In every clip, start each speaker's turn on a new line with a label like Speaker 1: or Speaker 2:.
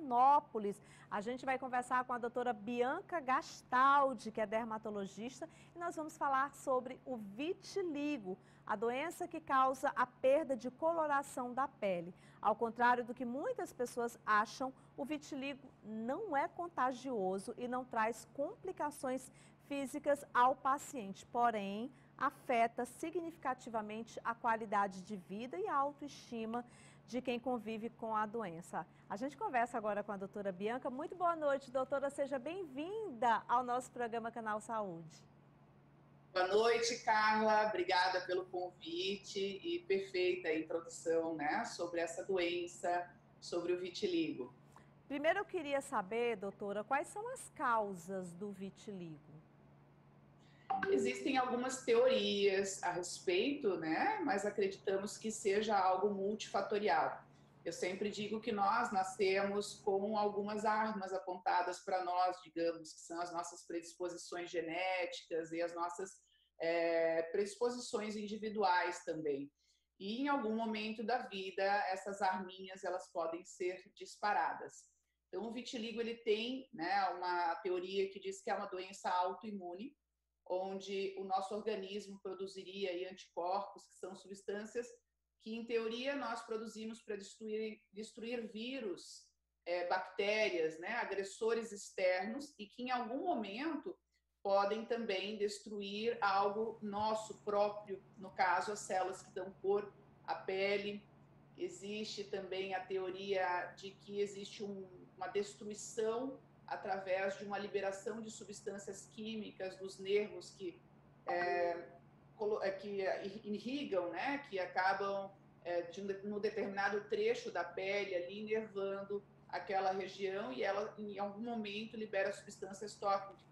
Speaker 1: Florianópolis. A gente vai conversar com a doutora Bianca Gastaldi, que é dermatologista, e nós vamos falar sobre o vitiligo, a doença que causa a perda de coloração da pele. Ao contrário do que muitas pessoas acham, o vitiligo não é contagioso e não traz complicações físicas ao paciente, porém, afeta significativamente a qualidade de vida e a autoestima de quem convive com a doença. A gente conversa agora com a doutora Bianca. Muito boa noite, doutora. Seja bem-vinda ao nosso programa Canal Saúde.
Speaker 2: Boa noite, Carla. Obrigada pelo convite e perfeita introdução, né, sobre essa doença, sobre o vitiligo.
Speaker 1: Primeiro eu queria saber, doutora, quais são as causas do vitiligo?
Speaker 2: Existem algumas teorias a respeito, né, mas acreditamos que seja algo multifatorial. Eu sempre digo que nós nascemos com algumas armas apontadas para nós, digamos, que são as nossas predisposições genéticas e as nossas predisposições individuais também. E em algum momento da vida, essas arminhas elas podem ser disparadas. Então, o vitiligo ele tem, né, uma teoria que diz que é uma doença autoimune, onde o nosso organismo produziria aí anticorpos, que são substâncias que, em teoria, nós produzimos para destruir vírus, bactérias, né, agressores externos, e que, em algum momento, podem também destruir algo nosso próprio, no caso, as células que dão cor à pele. Existe também a teoria de que existe uma destruição através de uma liberação de substâncias químicas dos nervos que irrigam, né, que acabam no determinado trecho da pele ali nervando aquela região, e ela em algum momento libera substâncias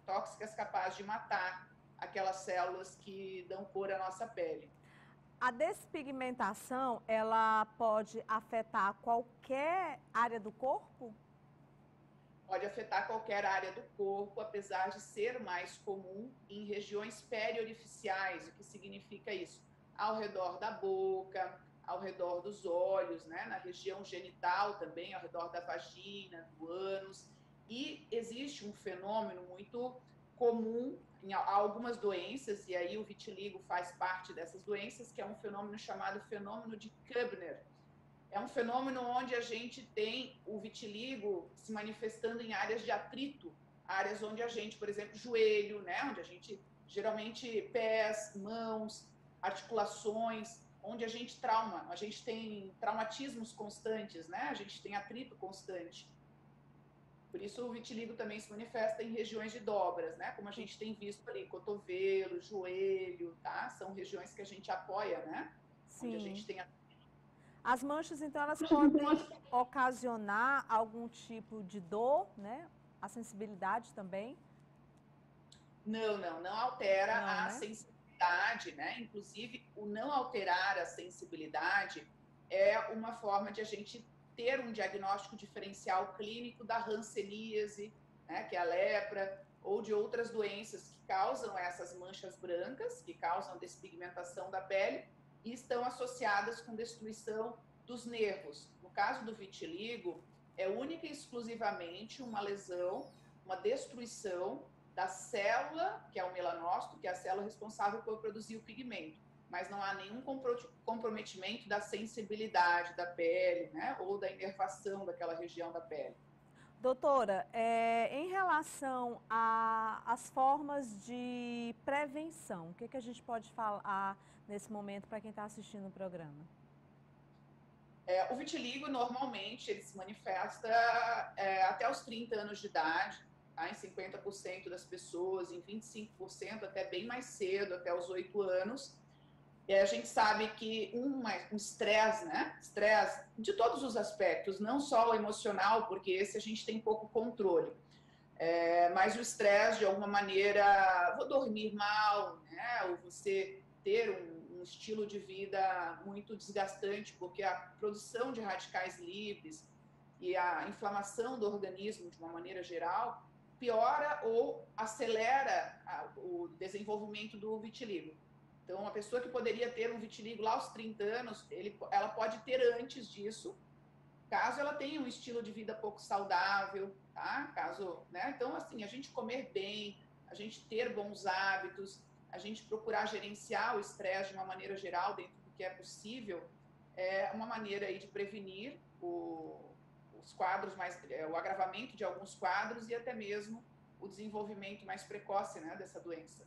Speaker 2: tóxicas capazes de matar aquelas células que dão cor à nossa pele.
Speaker 1: A despigmentação, ela pode afetar qualquer área do corpo?
Speaker 2: Pode afetar qualquer área do corpo, apesar de ser mais comum em regiões periorificiais. O que significa isso? Ao redor da boca, ao redor dos olhos, né? Na região genital também, ao redor da vagina, do ânus. E existe um fenômeno muito comum em algumas doenças, e aí o vitiligo faz parte dessas doenças, que é um fenômeno chamado fenômeno de Koebner. É um fenômeno onde a gente tem o vitiligo se manifestando em áreas de atrito, áreas onde a gente, por exemplo, joelho, né, onde a gente, geralmente pés, mãos, articulações, onde a gente tem traumatismos constantes, né, a gente tem atrito constante. Por isso o vitiligo também se manifesta em regiões de dobras, né, como a gente tem visto ali, cotovelo, joelho, tá? São regiões que a gente apoia, né,
Speaker 1: Sim.
Speaker 2: onde a gente tem
Speaker 1: As manchas, então, elas podem ocasionar algum tipo de dor, né? A sensibilidade também?
Speaker 2: Não altera
Speaker 1: Não,
Speaker 2: a
Speaker 1: né?
Speaker 2: sensibilidade, né? Inclusive, o não alterar a sensibilidade é uma forma de a gente ter um diagnóstico diferencial clínico da hanseníase, né, que é a lepra, ou de outras doenças que causam essas manchas brancas, que causam despigmentação da pele, e estão associadas com destruição dos nervos. No caso do vitiligo, é única e exclusivamente uma lesão, uma destruição da célula, que é o melanócito, que é a célula responsável por produzir o pigmento, mas não há nenhum comprometimento da sensibilidade da pele, né, ou da inervação daquela região da pele.
Speaker 1: Doutora, em relação às formas de prevenção, o que a gente pode falar nesse momento para quem está assistindo o programa?
Speaker 2: O vitiligo, normalmente, ele se manifesta até os 30 anos de idade, tá? Em 50% das pessoas, em 25%, até bem mais cedo, até os 8 anos. E a gente sabe que um estresse, né? Estresse de todos os aspectos, não só o emocional, porque esse a gente tem pouco controle. Mas o estresse, de alguma maneira, vou dormir mal, né? Ou você ter um estilo de vida muito desgastante, porque a produção de radicais livres e a inflamação do organismo, de uma maneira geral, piora ou acelera o desenvolvimento do vitiligo. Então, uma pessoa que poderia ter um vitiligo lá aos 30 anos, ela pode ter antes disso, caso ela tenha um estilo de vida pouco saudável, tá? Caso, né? Então, assim, a gente comer bem, a gente ter bons hábitos, a gente procurar gerenciar o estresse de uma maneira geral, dentro do que é possível, é uma maneira aí de prevenir os quadros o agravamento de alguns quadros e até mesmo o desenvolvimento mais precoce, né, dessa doença.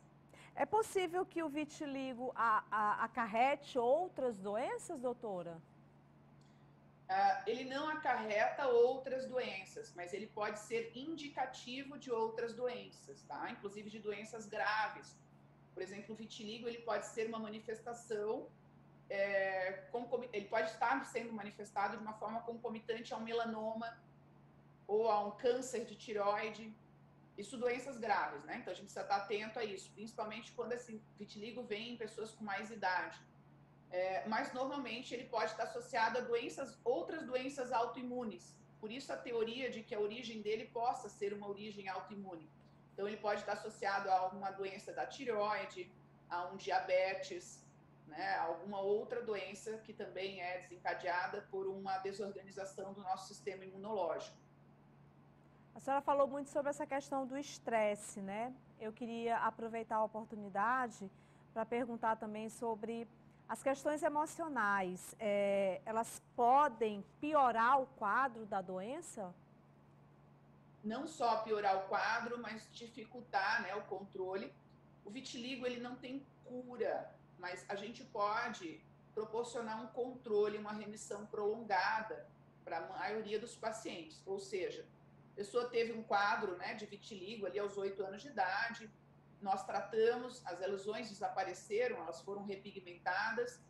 Speaker 1: É possível que o vitiligo acarrete outras doenças, doutora?
Speaker 2: Ele não acarreta outras doenças, mas ele pode ser indicativo de outras doenças, tá? Inclusive de doenças graves. Por exemplo, o vitiligo ele pode ser uma manifestação, ele pode estar sendo manifestado de uma forma concomitante a um melanoma ou a um câncer de tireoide. Isso doenças graves, né? Então a gente precisa estar atento a isso, principalmente quando esse vitiligo vem em pessoas com mais idade. Mas normalmente ele pode estar associado a outras doenças autoimunes. Por isso a teoria de que a origem dele possa ser uma origem autoimune. Então ele pode estar associado a uma doença da tireoide, a um diabetes, né, a alguma outra doença que também é desencadeada por uma desorganização do nosso sistema imunológico.
Speaker 1: A senhora falou muito sobre essa questão do estresse, né? Eu queria aproveitar a oportunidade para perguntar também sobre as questões emocionais. Elas podem piorar o quadro da doença?
Speaker 2: Não só piorar o quadro, mas dificultar, né, o controle. O vitiligo ele não tem cura, mas a gente pode proporcionar um controle, uma remissão prolongada para a maioria dos pacientes. Ou seja, a pessoa teve um quadro, né, de vitiligo ali aos 8 anos de idade, nós tratamos, as lesões desapareceram, elas foram repigmentadas.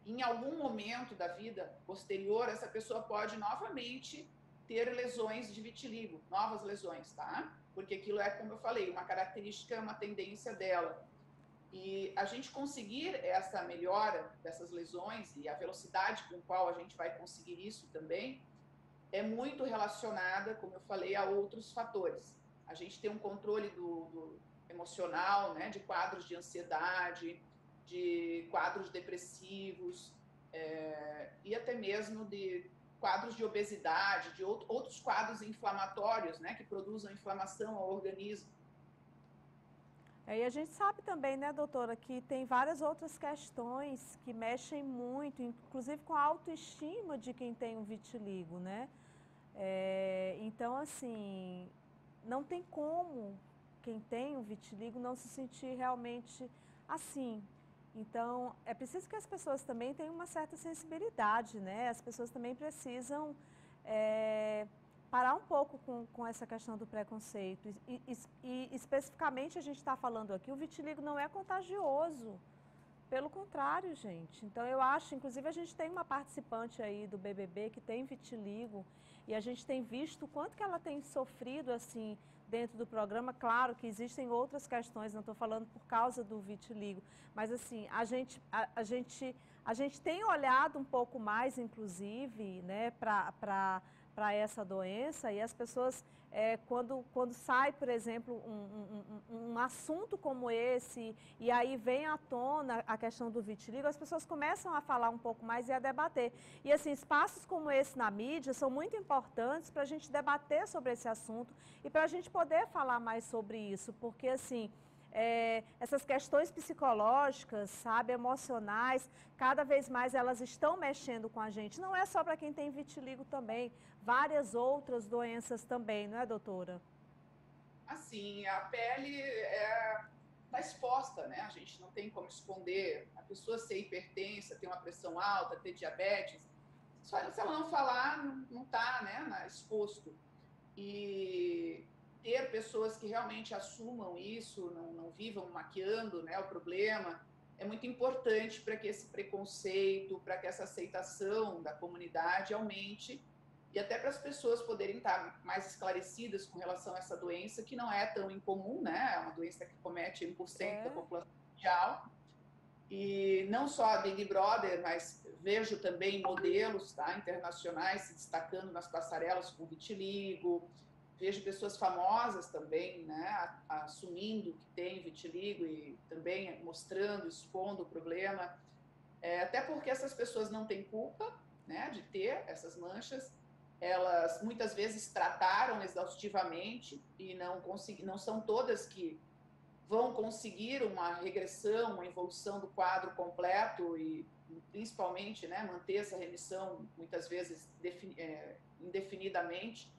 Speaker 2: Em algum momento da vida posterior, essa pessoa pode novamente ter lesões de vitiligo, novas lesões, tá? Porque aquilo é, como eu falei, uma característica, uma tendência dela. E a gente conseguir essa melhora dessas lesões e a velocidade com qual a gente vai conseguir isso também é muito relacionada, como eu falei, a outros fatores. A gente tem um controle do emocional, né, de quadros de ansiedade, de quadros depressivos, e até mesmo de quadros de obesidade, de outros quadros inflamatórios, né, que produzam inflamação ao organismo.
Speaker 1: E a gente sabe também, né, doutora, que tem várias outras questões que mexem muito, inclusive com a autoestima de quem tem o vitiligo, né? Então, assim, não tem como quem tem o vitiligo não se sentir realmente assim. Então, é preciso que as pessoas também tenham uma certa sensibilidade, né? As pessoas também precisam parar um pouco com essa questão do preconceito. E especificamente a gente está falando aqui, o vitiligo não é contagioso. Pelo contrário, gente. Então eu acho, inclusive a gente tem uma participante aí do BBB que tem vitiligo e a gente tem visto o quanto que ela tem sofrido assim dentro do programa. Claro que existem outras questões, não estou falando por causa do vitiligo, mas assim, a gente tem olhado um pouco mais, inclusive, né, para essa doença e as pessoas, quando sai, por exemplo, um assunto como esse e aí vem à tona a questão do vitiligo, as pessoas começam a falar um pouco mais e a debater. E assim, espaços como esse na mídia são muito importantes para a gente debater sobre esse assunto e para a gente poder falar mais sobre isso, porque assim, essas questões psicológicas, sabe, emocionais, cada vez mais elas estão mexendo com a gente. Não é só para quem tem vitiligo também, várias outras doenças também, não é, doutora?
Speaker 2: Assim, a pele está exposta, né? A gente não tem como esconder. A pessoa ser hipertensa, ter uma pressão alta, ter diabetes, se ela não falar, não está, né, exposto. E ter pessoas que realmente assumam isso, não vivam maquiando, né, o problema, é muito importante para que esse preconceito, para que essa aceitação da comunidade aumente e até para as pessoas poderem estar mais esclarecidas com relação a essa doença, que não é tão incomum, né? É uma doença que comete 1% da população mundial. E não só a Big Brother, mas vejo também modelos, tá, internacionais se destacando nas passarelas com vitiligo. Vejo pessoas famosas também, né, assumindo que tem vitiligo e também mostrando, expondo o problema. Até porque essas pessoas não têm culpa, né, de ter essas manchas. elas muitas vezes trataram exaustivamente e não são todas que vão conseguir uma regressão, uma evolução do quadro completo e principalmente, né, manter essa remissão muitas vezes indefinidamente.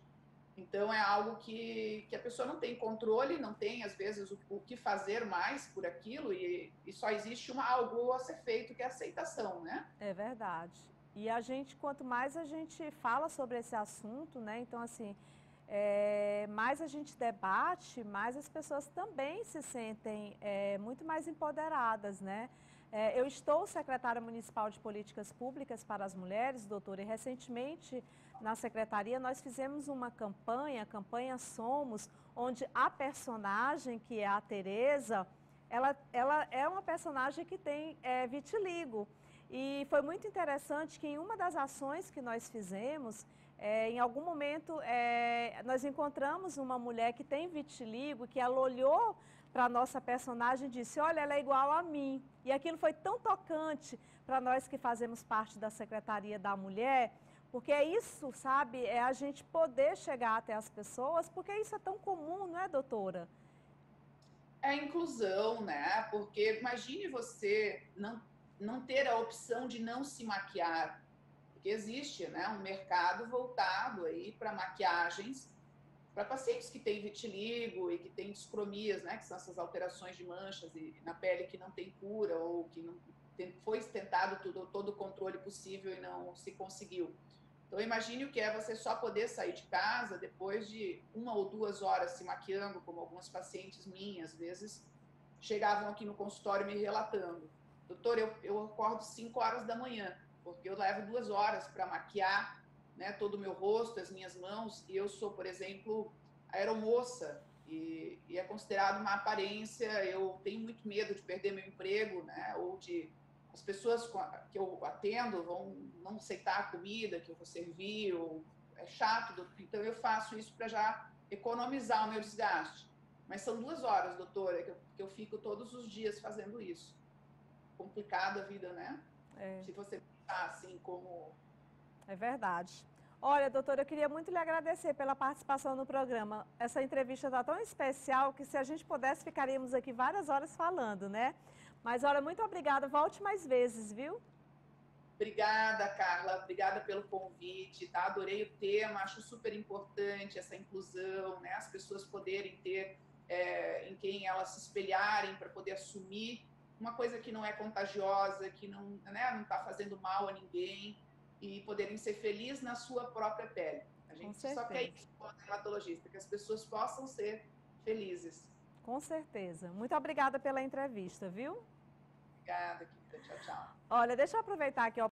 Speaker 2: Então é algo que a pessoa não tem controle, não tem às vezes o que fazer mais por aquilo e só existe algo a ser feito, que é a aceitação, né?
Speaker 1: É verdade. E a gente, quanto mais a gente fala sobre esse assunto, né? Então, assim, mais a gente debate, mais as pessoas também se sentem muito mais empoderadas, né? Eu estou secretária municipal de políticas públicas para as mulheres, doutora, e recentemente na secretaria nós fizemos uma campanha, a campanha Somos, onde a personagem, que é a Tereza, ela é uma personagem que tem vitiligo. E foi muito interessante que em uma das ações que nós fizemos, em algum momento, nós encontramos uma mulher que tem vitiligo, que ela olhou para a nossa personagem e disse, olha, ela é igual a mim. E aquilo foi tão tocante para nós que fazemos parte da Secretaria da Mulher, porque é isso, sabe, é a gente poder chegar até as pessoas, porque isso é tão comum, não é, doutora?
Speaker 2: É a inclusão, né? Porque imagine você não ter a opção de não se maquiar, porque existe, né, um mercado voltado aí para maquiagens para pacientes que têm vitiligo e que têm discromias, né, que são essas alterações de manchas na pele que não tem cura ou que não foi tentado todo o controle possível e não se conseguiu. Então imagine o que é você só poder sair de casa depois de 1 ou 2 horas se maquiando, como algumas pacientes minhas, às vezes, chegavam aqui no consultório me relatando. Doutor, eu acordo 5 horas da manhã, porque eu levo 2 horas para maquiar, né, todo o meu rosto, as minhas mãos, e eu sou, por exemplo, aeromoça, e é considerado uma aparência, eu tenho muito medo de perder meu emprego, né, ou de as pessoas que eu atendo vão não aceitar a comida que eu vou servir, ou é chato, então eu faço isso para já economizar o meu desgaste. Mas são 2 horas, doutora, que eu fico todos os dias fazendo isso. Complicada a vida, né? Se você pensar assim como...
Speaker 1: É verdade. Olha, doutora, eu queria muito lhe agradecer pela participação no programa. Essa entrevista está tão especial que se a gente pudesse, ficaríamos aqui várias horas falando, né? Mas, olha, muito obrigada. Volte mais vezes, viu?
Speaker 2: Obrigada, Carla. Obrigada pelo convite, tá? Adorei o tema, acho super importante essa inclusão, né? As pessoas poderem ter em quem elas se espelharem para poder assumir uma coisa que não é contagiosa, que não, né, não está fazendo mal a ninguém e poderem ser felizes na sua própria pele. A gente só quer isso como dermatologista, que as pessoas possam ser felizes.
Speaker 1: Com certeza. Muito obrigada pela entrevista, viu?
Speaker 2: Obrigada, querida. Tchau, tchau.
Speaker 1: Olha, deixa eu aproveitar aqui a